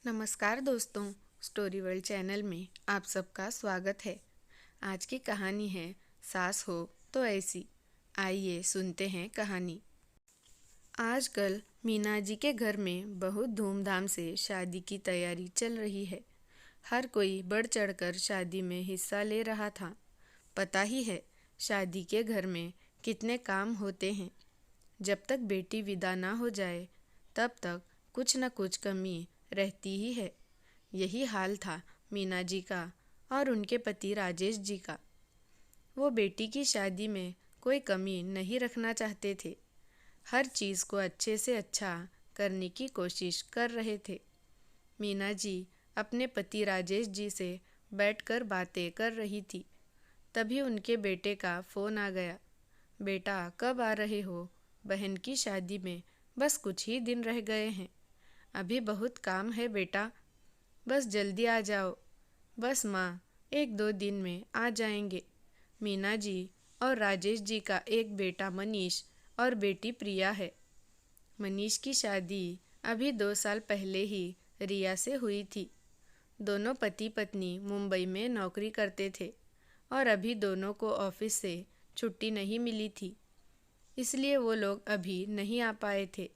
नमस्कार दोस्तों, story world channel में आप सबका स्वागत है। आज की कहानी है सास हो तो ऐसी। आइए सुनते हैं कहानी। आजकल मीना जी के घर में बहुत धूमधाम से शादी की तैयारी चल रही है। हर कोई बढ़ चढ़कर शादी में हिस्सा ले रहा था। पता ही है शादी के घर में कितने काम होते हैं। जब तक बेटी विदा ना हो जाए तब तक कुछ न कुछ कमी रहती ही है। यही हाल था मीना जी का और उनके पति राजेश जी का। वो बेटी की शादी में कोई कमी नहीं रखना चाहते थे। हर चीज़ को अच्छे से अच्छा करने की कोशिश कर रहे थे। मीना जी अपने पति राजेश जी से बैठकर बातें कर रही थी। तभी उनके बेटे का फ़ोन आ गया। बेटा, कब आ रहे हो? बहन की शादी में बस कुछ ही दिन रह गए हैं। अभी बहुत काम है बेटा, बस जल्दी आ जाओ। बस माँ, 1-2 दिन में आ जाएंगे। मीना जी और राजेश जी का एक बेटा मनीष और बेटी प्रिया है। मनीष की शादी अभी 2 साल पहले ही रिया से हुई थी। दोनों पति पत्नी मुंबई में नौकरी करते थे और अभी दोनों को ऑफिस से छुट्टी नहीं मिली थी, इसलिए वो लोग अभी नहीं आ पाए थे।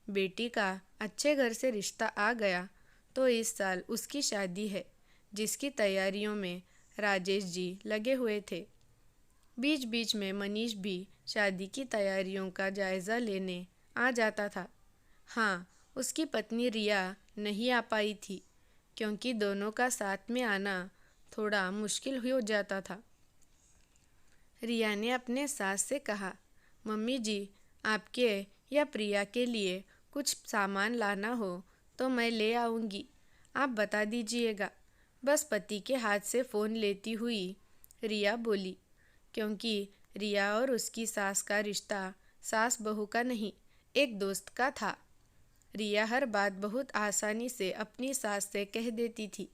बेटी का अच्छे घर से रिश्ता आ गया तो इस साल उसकी शादी है, जिसकी तैयारियों में राजेश जी लगे हुए थे। बीच बीच में मनीष भी शादी की तैयारियों का जायज़ा लेने आ जाता था। हाँ, उसकी पत्नी रिया नहीं आ पाई थी क्योंकि दोनों का साथ में आना थोड़ा मुश्किल हो जाता था। रिया ने अपने सास से कहा, मम्मी जी, आपके या प्रिया के लिए कुछ सामान लाना हो तो मैं ले आऊँगी, आप बता दीजिएगा। बस पति के हाथ से फ़ोन लेती हुई रिया बोली, क्योंकि रिया और उसकी सास का रिश्ता सास बहू का नहीं, एक दोस्त का था। रिया हर बात बहुत आसानी से अपनी सास से कह देती थी।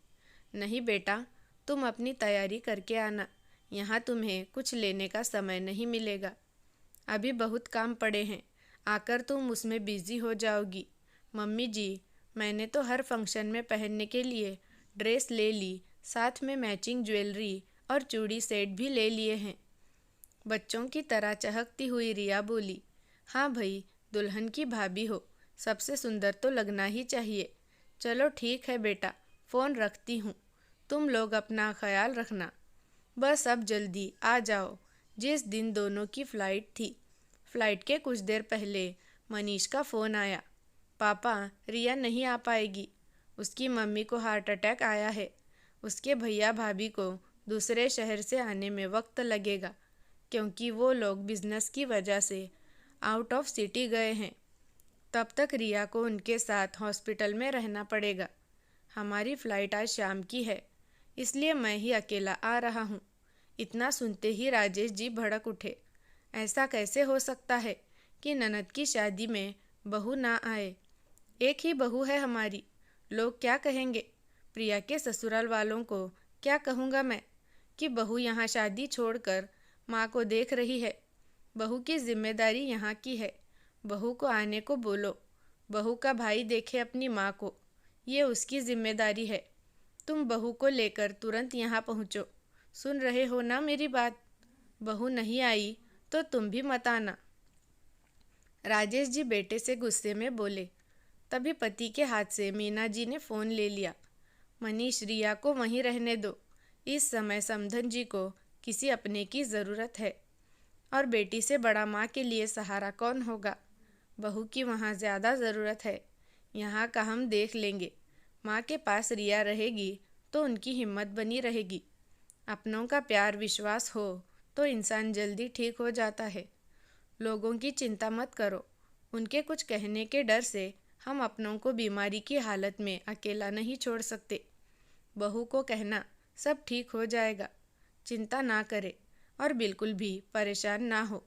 नहीं बेटा, तुम अपनी तैयारी करके आना, यहाँ तुम्हें कुछ लेने का समय नहीं मिलेगा। अभी बहुत काम पड़े हैं, आकर तुम उसमें बिज़ी हो जाओगी। मम्मी जी, मैंने तो हर फंक्शन में पहनने के लिए ड्रेस ले ली, साथ में मैचिंग ज्वेलरी और चूड़ी सेट भी ले लिए हैं। बच्चों की तरह चहकती हुई रिया बोली, हाँ भाई, दुल्हन की भाभी हो, सबसे सुंदर तो लगना ही चाहिए। चलो ठीक है बेटा, फ़ोन रखती हूँ, तुम लोग अपना ख्याल रखना। बस अब जल्दी आ जाओ। जिस दिन दोनों की फ़्लाइट थी, फ़्लाइट के कुछ देर पहले मनीष का फ़ोन आया। पापा, रिया नहीं आ पाएगी, उसकी मम्मी को हार्ट अटैक आया है। उसके भैया भाभी को दूसरे शहर से आने में वक्त लगेगा क्योंकि वो लोग बिज़नेस की वजह से आउट ऑफ सिटी गए हैं। तब तक रिया को उनके साथ हॉस्पिटल में रहना पड़ेगा। हमारी फ़्लाइट आज शाम की है, इसलिए मैं ही अकेला आ रहा हूँ। इतना सुनते ही राजेश जी भड़क उठे। ऐसा कैसे हो सकता है कि ननद की शादी में बहू ना आए? एक ही बहू है हमारी, लोग क्या कहेंगे? प्रिया के ससुराल वालों को क्या कहूँगा मैं कि बहू यहाँ शादी छोड़कर माँ को देख रही है। बहू की जिम्मेदारी यहाँ की है, बहू को आने को बोलो। बहू का भाई देखे अपनी माँ को, ये उसकी जिम्मेदारी है। तुम बहू को लेकर तुरंत यहाँ पहुँचो। सुन रहे हो ना मेरी बात? बहू नहीं आई तो तुम भी मत आना। राजेश जी बेटे से गुस्से में बोले। तभी पति के हाथ से मीना जी ने फ़ोन ले लिया। मनीष, रिया को वहीं रहने दो, इस समय समधन जी को किसी अपने की ज़रूरत है, और बेटी से बड़ा माँ के लिए सहारा कौन होगा? बहू की वहाँ ज़्यादा ज़रूरत है, यहाँ का हम देख लेंगे। माँ के पास रिया रहेगी तो उनकी हिम्मत बनी रहेगी। अपनों का प्यार विश्वास हो तो इंसान जल्दी ठीक हो जाता है। लोगों की चिंता मत करो, उनके कुछ कहने के डर से हम अपनों को बीमारी की हालत में अकेला नहीं छोड़ सकते। बहू को कहना सब ठीक हो जाएगा, चिंता ना करे और बिल्कुल भी परेशान ना हो,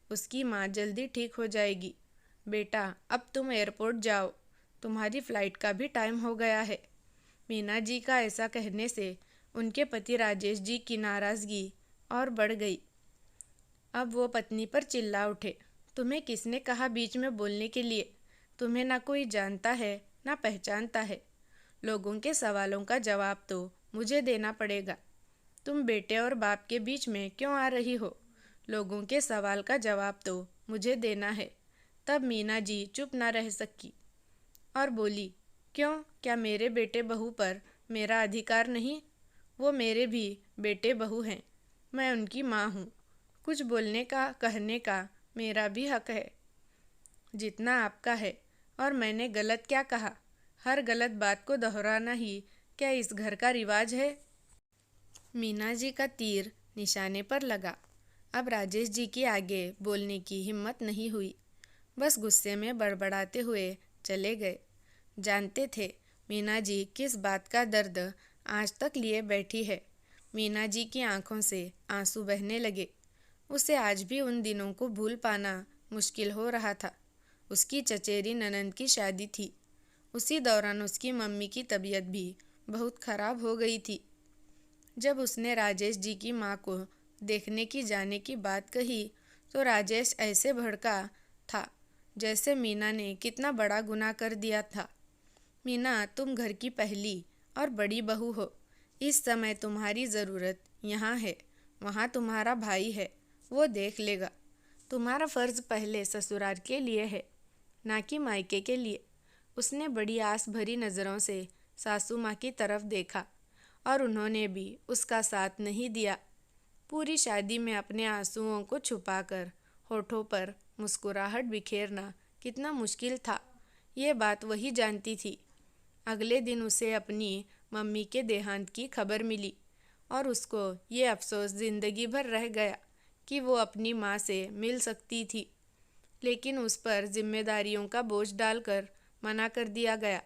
उसकी माँ जल्दी ठीक हो जाएगी। बेटा, अब तुम एयरपोर्ट जाओ, तुम्हारी फ़्लाइट का भी टाइम हो गया है। मीना जी का ऐसा कहने से उनके पति राजेश जी की नाराज़गी और बढ़ गई। अब वो पत्नी पर चिल्ला उठे, तुम्हें किसने कहा बीच में बोलने के लिए? तुम्हें ना कोई जानता है ना पहचानता है। लोगों के सवालों का जवाब तो मुझे देना पड़ेगा। तुम बेटे और बाप के बीच में क्यों आ रही हो? लोगों के सवाल का जवाब तो मुझे देना है। तब मीना जी चुप ना रह सकी और बोली, क्यों, क्या मेरे बेटे बहू पर मेरा अधिकार नहीं? वो मेरे भी बेटे बहू हैं, मैं उनकी माँ हूँ। कुछ बोलने का, कहने का मेरा भी हक है, जितना आपका है। और मैंने गलत क्या कहा? हर गलत बात को दोहराना ही क्या इस घर का रिवाज है? मीना जी का तीर निशाने पर लगा। अब राजेश जी की आगे बोलने की हिम्मत नहीं हुई, बस गुस्से में बड़बड़ाते हुए चले गए। जानते थे मीना जी किस बात का दर्द आज तक लिए बैठी है। मीना जी की आंखों से आंसू बहने लगे। उसे आज भी उन दिनों को भूल पाना मुश्किल हो रहा था। उसकी चचेरी ननंद की शादी थी। उसी दौरान उसकी मम्मी की तबीयत भी बहुत खराब हो गई थी। जब उसने राजेश जी की माँ को देखने की जाने की बात कही तो राजेश ऐसे भड़का था जैसे मीना ने कितना बड़ा गुनाह कर दिया था। मीना, तुम घर की पहली और बड़ी बहू हो। इस समय तुम्हारी ज़रूरत यहाँ है, वहाँ तुम्हारा भाई है, वो देख लेगा। तुम्हारा फ़र्ज़ पहले ससुराल के लिए है, ना कि मायके के लिए। उसने बड़ी आस भरी नज़रों से सासू माँ की तरफ देखा और उन्होंने भी उसका साथ नहीं दिया। पूरी शादी में अपने आंसुओं को छुपाकर होठों पर मुस्कुराहट बिखेरना कितना मुश्किल था, ये बात वही जानती थी। अगले दिन उसे अपनी मम्मी के देहांत की खबर मिली और उसको ये अफसोस ज़िंदगी भर रह गया कि वो अपनी माँ से मिल सकती थी, लेकिन उस पर जिम्मेदारियों का बोझ डालकर मना कर दिया गया।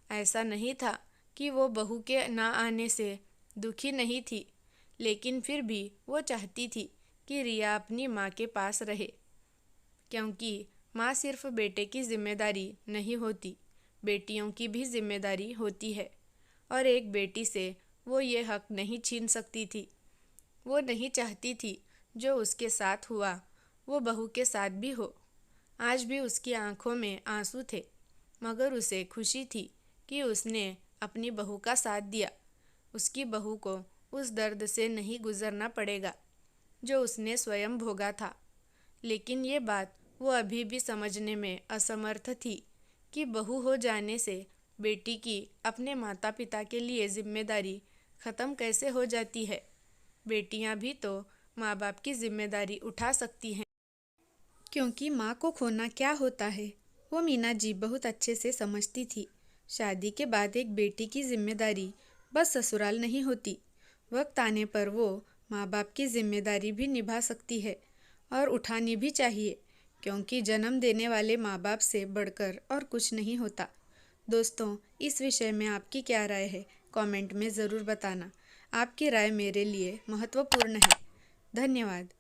ऐसा नहीं था कि वो बहू के ना आने से दुखी नहीं थी, लेकिन फिर भी वो चाहती थी कि रिया अपनी माँ के पास रहे, क्योंकि माँ सिर्फ बेटे की जिम्मेदारी नहीं होती, बेटियों की भी जिम्मेदारी होती है और एक बेटी से वो ये हक नहीं छीन सकती थी। वो नहीं चाहती थी जो उसके साथ हुआ वो बहू के साथ भी हो। आज भी उसकी आंखों में आंसू थे, मगर उसे खुशी थी कि उसने अपनी बहू का साथ दिया। उसकी बहू को उस दर्द से नहीं गुजरना पड़ेगा जो उसने स्वयं भोगा था। लेकिन ये बात वो अभी भी समझने में असमर्थ थी कि बहू हो जाने से बेटी की अपने माता पिता के लिए जिम्मेदारी ख़त्म कैसे हो जाती है। बेटियां भी तो माँ बाप की जिम्मेदारी उठा सकती हैं, क्योंकि माँ को खोना क्या होता है वो मीना जी बहुत अच्छे से समझती थी। शादी के बाद एक बेटी की जिम्मेदारी बस ससुराल नहीं होती, वक्त आने पर वो माँ बाप की जिम्मेदारी भी निभा सकती है और उठानी भी चाहिए, क्योंकि जन्म देने वाले माँ बाप से बढ़कर और कुछ नहीं होता। दोस्तों, इस विषय में आपकी क्या राय है, कमेंट में ज़रूर बताना। आपकी राय मेरे लिए महत्वपूर्ण है। धन्यवाद।